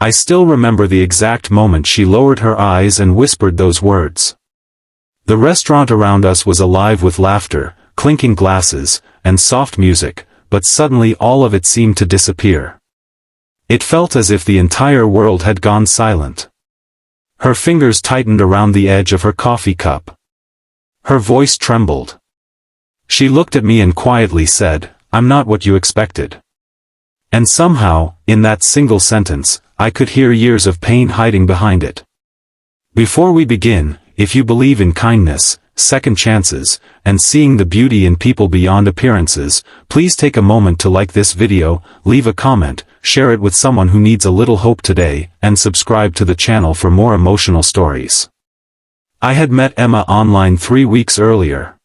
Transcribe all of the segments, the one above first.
I still remember the exact moment she lowered her eyes and whispered those words. The restaurant around us was alive with laughter, clinking glasses, and soft music, but suddenly all of it seemed to disappear. It felt as if the entire world had gone silent. Her fingers tightened around the edge of her coffee cup. Her voice trembled. She looked at me and quietly said, "I'm not what you expected." And somehow, in that single sentence, I could hear years of pain hiding behind it. Before we begin, if you believe in kindness, second chances, and seeing the beauty in people beyond appearances, please take a moment to like this video, leave a comment, share it with someone who needs a little hope today, and subscribe to the channel for more emotional stories. I had met Emma online 3 weeks earlier.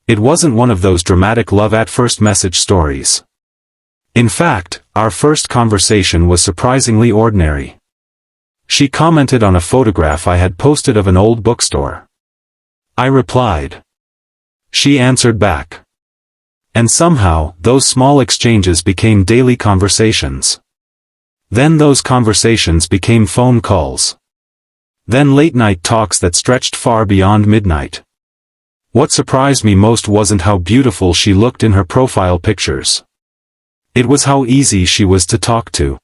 It wasn't one of those dramatic love-at-first message stories. In fact, our first conversation was surprisingly ordinary. She commented on a photograph I had posted of an old bookstore. I replied. She answered back. And somehow, those small exchanges became daily conversations. Then those conversations became phone calls. Then late-night talks that stretched far beyond midnight. What surprised me most wasn't how beautiful she looked in her profile pictures. It was how easy she was to talk to.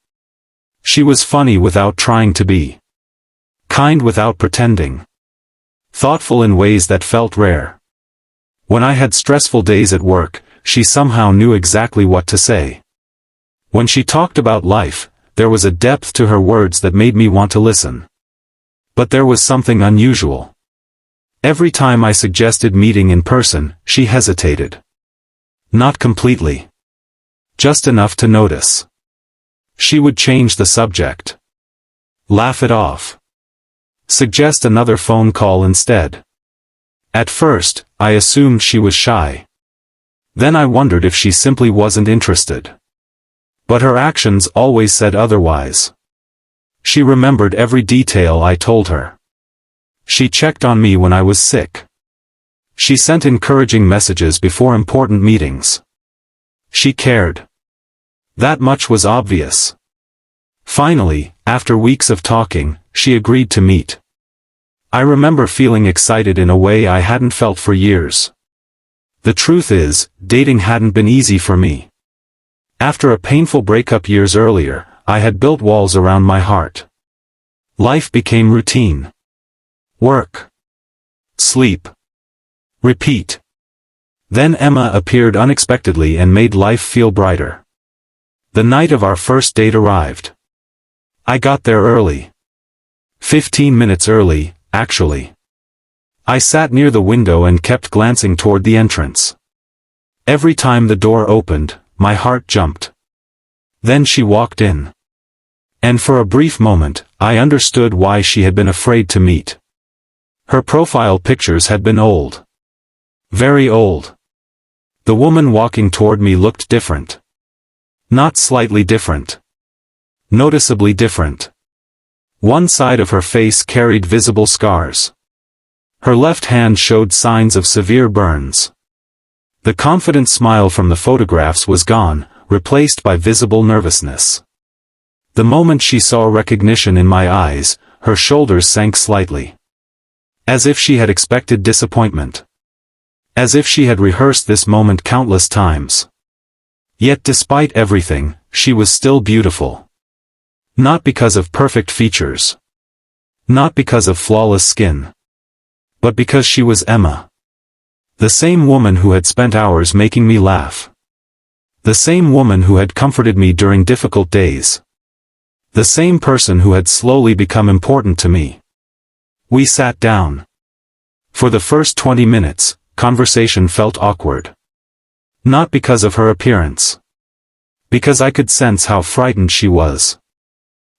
She was funny without trying to be. Kind without pretending. Thoughtful in ways that felt rare. When I had stressful days at work, she somehow knew exactly what to say. When she talked about life, there was a depth to her words that made me want to listen. But there was something unusual. Every time I suggested meeting in person, she hesitated. Not completely. Just enough to notice. She would change the subject. Laugh it off. Suggest another phone call instead. At first, I assumed she was shy. Then I wondered if she simply wasn't interested. But her actions always said otherwise. She remembered every detail I told her. She checked on me when I was sick. She sent encouraging messages before important meetings. She cared. That much was obvious. Finally, after weeks of talking, she agreed to meet. I remember feeling excited in a way I hadn't felt for years. The truth is, dating hadn't been easy for me. After a painful breakup years earlier, I had built walls around my heart. Life became routine. Work. Sleep. Repeat. Then Emma appeared unexpectedly and made life feel brighter. The night of our first date arrived. I got there early. 15 minutes early, actually. I sat near the window and kept glancing toward the entrance. Every time the door opened, my heart jumped. Then she walked in. And for a brief moment, I understood why she had been afraid to meet. Her profile pictures had been old. Very old. The woman walking toward me looked different. Not slightly different. Noticeably different. One side of her face carried visible scars. Her left hand showed signs of severe burns. The confident smile from the photographs was gone, replaced by visible nervousness. The moment she saw recognition in my eyes, her shoulders sank slightly. As if she had expected disappointment. As if she had rehearsed this moment countless times. Yet despite everything, she was still beautiful. Not because of perfect features. Not because of flawless skin. But because she was Emma. The same woman who had spent hours making me laugh. The same woman who had comforted me during difficult days. The same person who had slowly become important to me. We sat down. For the first 20 minutes, conversation felt awkward. Not because of her appearance. Because I could sense how frightened she was.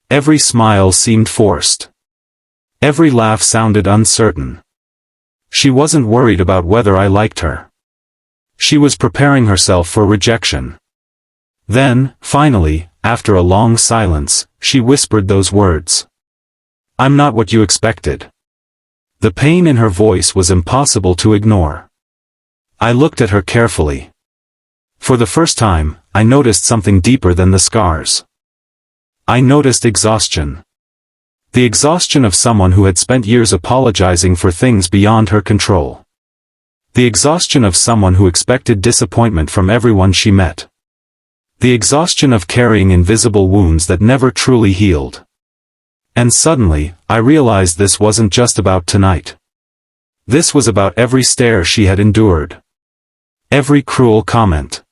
Every smile seemed forced. Every laugh sounded uncertain. She wasn't worried about whether I liked her. She was preparing herself for rejection. Then, finally, after a long silence, she whispered those words. "I'm not what you expected." The pain in her voice was impossible to ignore. I looked at her carefully. For the first time, I noticed something deeper than the scars. I noticed exhaustion. The exhaustion of someone who had spent years apologizing for things beyond her control. The exhaustion of someone who expected disappointment from everyone she met. The exhaustion of carrying invisible wounds that never truly healed. And suddenly, I realized this wasn't just about tonight. This was about every stare she had endured. Every cruel comment.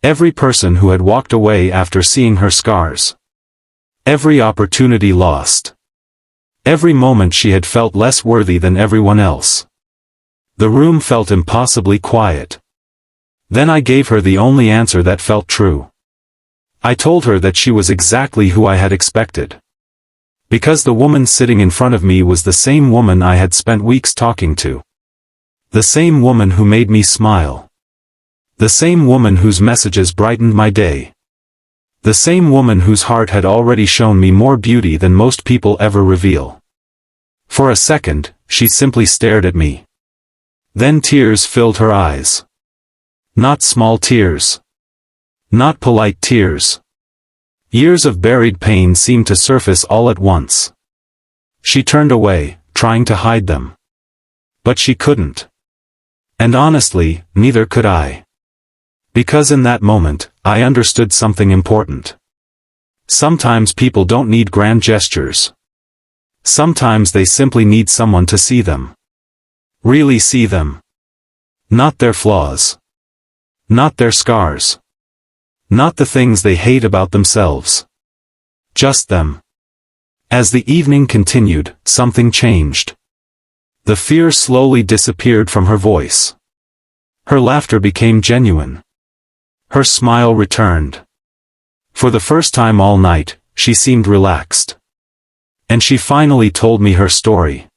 Every person who had walked away after seeing her scars. Every opportunity lost. Every moment she had felt less worthy than everyone else. The room felt impossibly quiet. Then I gave her the only answer that felt true. I told her that she was exactly who I had expected. Because the woman sitting in front of me was the same woman I had spent weeks talking to. The same woman who made me smile. The same woman whose messages brightened my day. The same woman whose heart had already shown me more beauty than most people ever reveal. For a second, she simply stared at me. Then tears filled her eyes. Not small tears. Not polite tears. Years of buried pain seemed to surface all at once. She turned away, trying to hide them. But she couldn't. And honestly, neither could I. Because in that moment, I understood something important. Sometimes people don't need grand gestures. Sometimes they simply need someone to see them. Really see them. Not their flaws. Not their scars. Not the things they hate about themselves. Just them. As the evening continued, something changed. The fear slowly disappeared from her voice. Her laughter became genuine. Her smile returned. For the first time all night, she seemed relaxed. And she finally told me her story.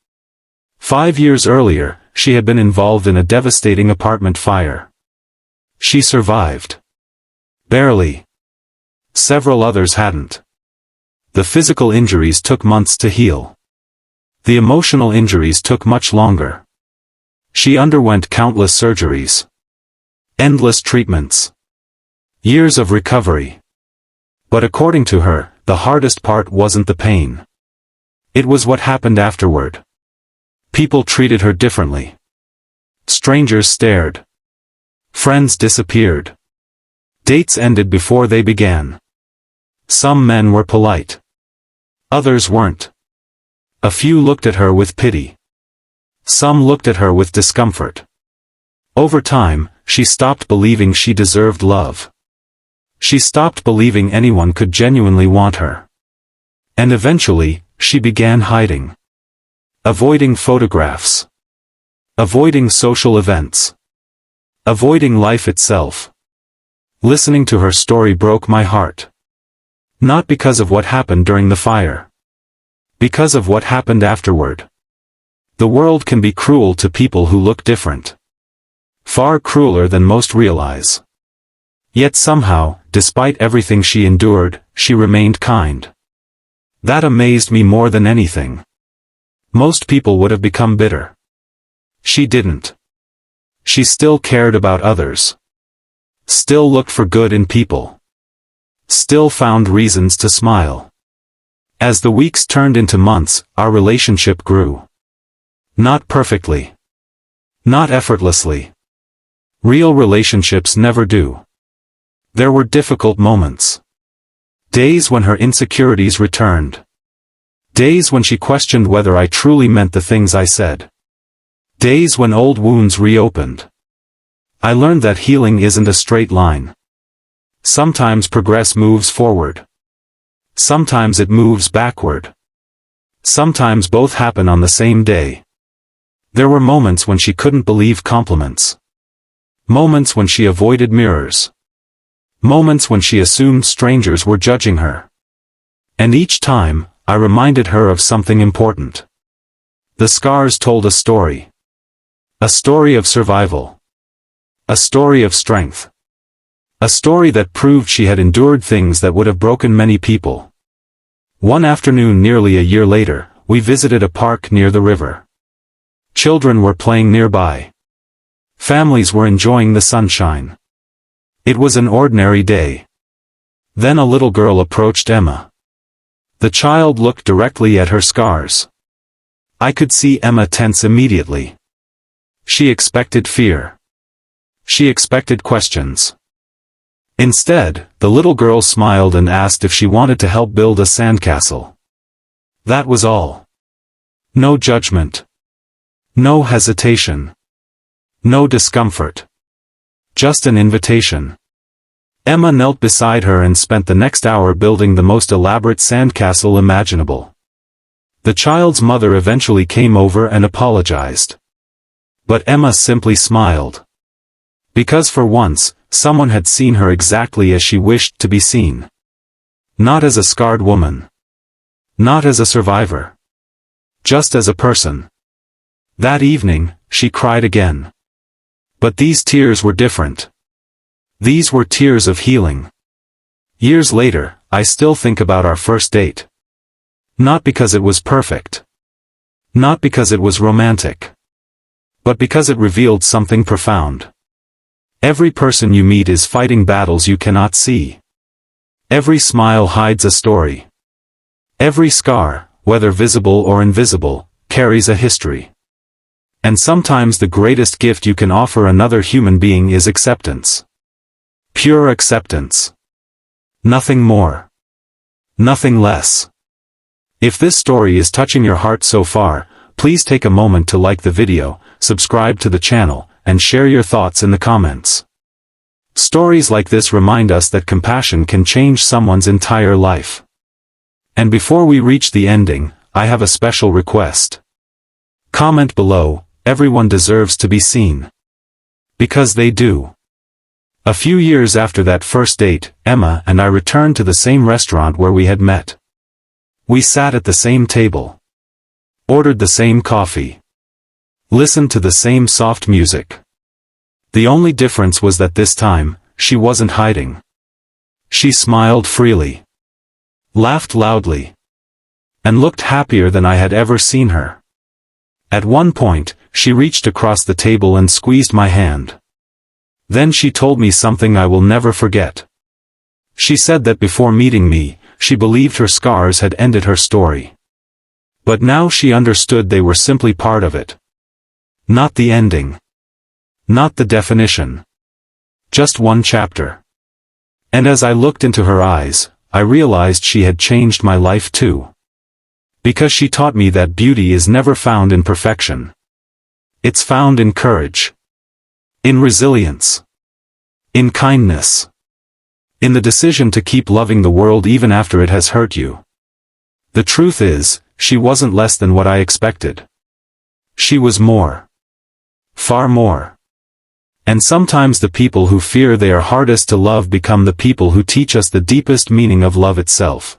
5 years earlier, she had been involved in a devastating apartment fire. She survived. Barely. Several others hadn't. The physical injuries took months to heal. The emotional injuries took much longer. She underwent countless surgeries. Endless treatments. Years of recovery. But according to her, the hardest part wasn't the pain. It was what happened afterward. People treated her differently. Strangers stared. Friends disappeared. Dates ended before they began. Some men were polite. Others weren't. A few looked at her with pity. Some looked at her with discomfort. Over time, she stopped believing she deserved love. She stopped believing anyone could genuinely want her. And eventually, she began hiding. Avoiding photographs. Avoiding social events. Avoiding life itself. Listening to her story broke my heart. Not because of what happened during the fire. Because of what happened afterward. The world can be cruel to people who look different. Far crueler than most realize. Yet somehow, despite everything she endured, she remained kind. That amazed me more than anything. Most people would have become bitter. She didn't. She still cared about others. Still looked for good in people. Still found reasons to smile. As the weeks turned into months, our relationship grew. Not perfectly. Not effortlessly. Real relationships never do. There were difficult moments. Days when her insecurities returned. Days when she questioned whether I truly meant the things I said. Days when old wounds reopened. I learned that healing isn't a straight line. Sometimes progress moves forward. Sometimes it moves backward. Sometimes both happen on the same day. There were moments when she couldn't believe compliments. Moments when she avoided mirrors. Moments when she assumed strangers were judging her. And each time, I reminded her of something important. The scars told a story. A story of survival. A story of strength. A story that proved she had endured things that would have broken many people. One afternoon nearly a year later, we visited a park near the river. Children were playing nearby. Families were enjoying the sunshine. It was an ordinary day. Then a little girl approached Emma. The child looked directly at her scars. I could see Emma tense immediately. She expected fear. She expected questions. Instead, the little girl smiled and asked if she wanted to help build a sandcastle. That was all. No judgment. No hesitation. No discomfort. Just an invitation. Emma knelt beside her and spent the next hour building the most elaborate sandcastle imaginable. The child's mother eventually came over and apologized. But Emma simply smiled. Because for once, someone had seen her exactly as she wished to be seen. Not as a scarred woman. Not as a survivor. Just as a person. That evening, she cried again. But these tears were different. These were tears of healing. Years later, I still think about our first date. Not because it was perfect. Not because it was romantic. But because it revealed something profound. Every person you meet is fighting battles you cannot see. Every smile hides a story. Every scar, whether visible or invisible, carries a history. And sometimes the greatest gift you can offer another human being is acceptance. Pure acceptance. Nothing more. Nothing less. If this story is touching your heart so far, please take a moment to like the video, subscribe to the channel, and share your thoughts in the comments. Stories like this remind us that compassion can change someone's entire life. And before we reach the ending, I have a special request. Comment below, everyone deserves to be seen. Because they do. A few years after that first date, Emma and I returned to the same restaurant where we had met. We sat at the same table. Ordered the same coffee. Listened to the same soft music. The only difference was that this time, she wasn't hiding. She smiled freely. Laughed loudly. And looked happier than I had ever seen her. At one point, she reached across the table and squeezed my hand. Then she told me something I will never forget. She said that before meeting me, she believed her scars had ended her story. But now she understood they were simply part of it. Not the ending. Not the definition. Just one chapter. And as I looked into her eyes, I realized she had changed my life too. Because she taught me that beauty is never found in perfection. It's found in courage. In resilience. In kindness. In the decision to keep loving the world even after it has hurt you. The truth is, she wasn't less than what I expected. She was more. Far more. And sometimes the people who fear they are hardest to love become the people who teach us the deepest meaning of love itself.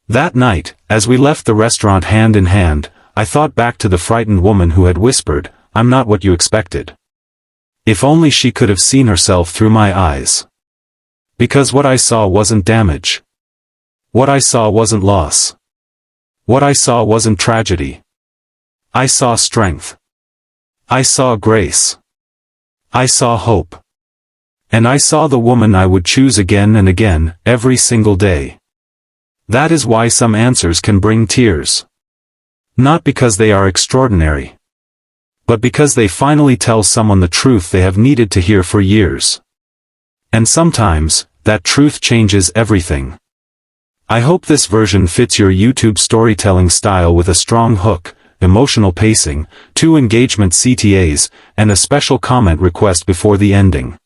That night, as we left the restaurant hand in hand, I thought back to the frightened woman who had whispered, "I'm not what you expected." If only she could have seen herself through my eyes. Because what I saw wasn't damage. What I saw wasn't loss. What I saw wasn't tragedy. I saw strength. I saw grace. I saw hope. And I saw the woman I would choose again and again, every single day. That is why some answers can bring tears. Not because they are extraordinary. But because they finally tell someone the truth they have needed to hear for years. And sometimes, that truth changes everything. I hope this version fits your YouTube storytelling style with a strong hook, emotional pacing, 2 engagement CTAs, and a special comment request before the ending.